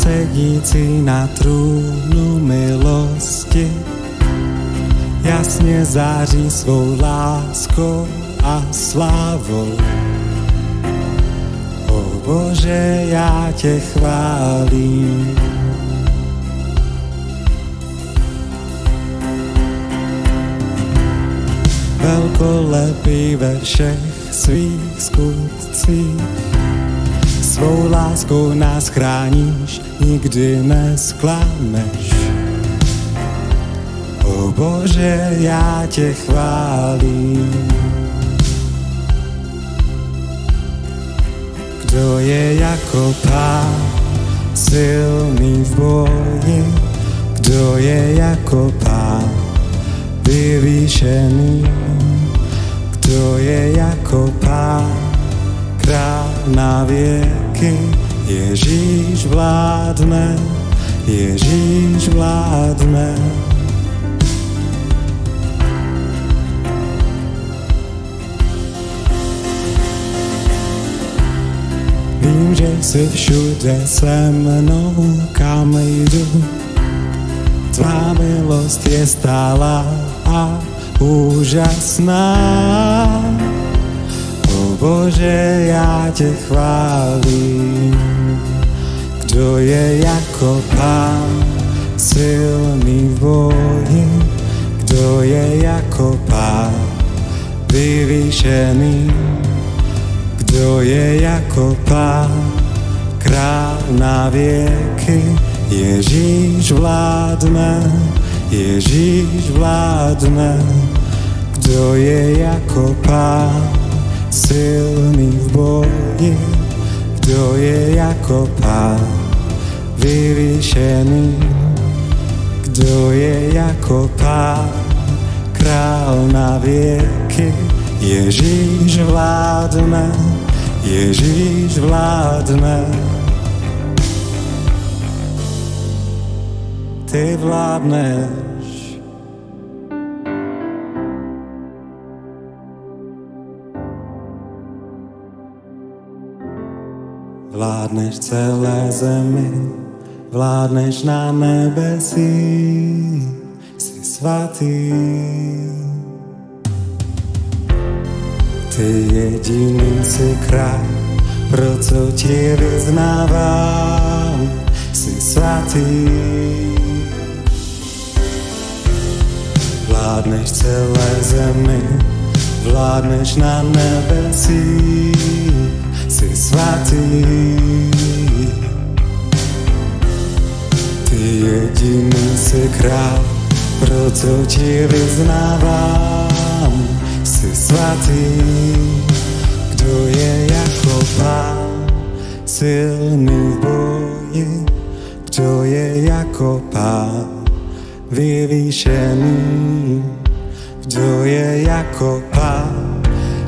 sedící na trůnu milosti, jasně září svou láskou a slávou. O Bože, já tě chválím. Velkolepý ve všech svých skutcích, svou láskou nás chráníš, nikdy nesklameš. O Bože, já tě chválím. Kdo je jako Pán, silný v boji? Kdo je jako Pán, vyvýšený? Kdo je jako Pán, král na věky? Ježíš vládne, Ježíš vládne. Vím, že jsi všude se mnou, kam jdu. Tvá milost je stálá a úžasná. O Bože, já tě chválím. Kdo je jako Pán, silný v boji? Kdo je jako Pán, vyvýšený? Kdo je jako Pán, král na věky? Ježíš vládne, Ježíš vládne. Kdo je jako Pán, silný v boji? Kdo je jako Pán, vyvýšený? Kdo je jako Pán, král na věky? Ježíš vládne, Ježíš vládne. Ty vládneš. Vládneš celé zemi, vládneš na nebesích, jsi svatý. Ty jediný jsi král, proto tě vyznávám, jsi svatý. Vládneš celé zemi, vládneš na nebesích, jsi svatý. Ty jediný jsi král, proto tě vyznávám, jsi svatý. Kdo je jako Pán, silný v boji? Kdo je jako Pán, vyvýšený? Kdo je jako Pán,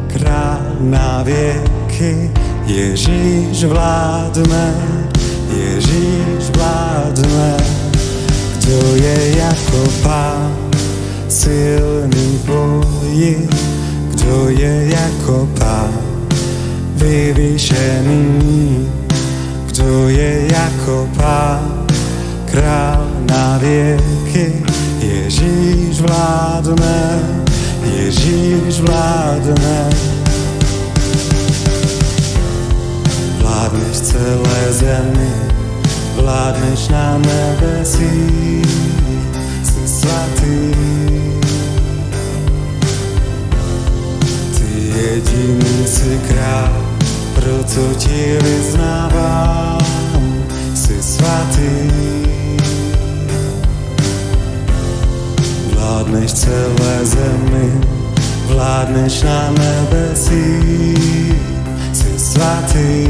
král na věky? Ježíš vládne, Ježíš vládne. Kdo je jako Pán, silný v boji? Kdo je jako Pán, vyvýšený? Kdo je jako Pán, král na věky? Ježíš vládne, Ježíš vládne. Vládneš celé zemi, vládneš na nebesích, jsi svatý. Ty jediný jsi král, proto tě vyznávám, jsi svatý. Vládneš celé zemi, vládneš na nebesích, jsi svatý.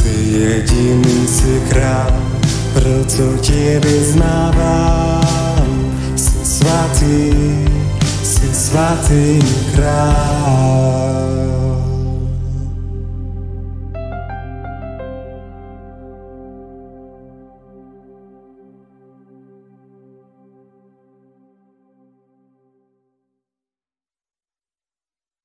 Ty jediný jsi král, proto tě vyznávám, jsi svatý král.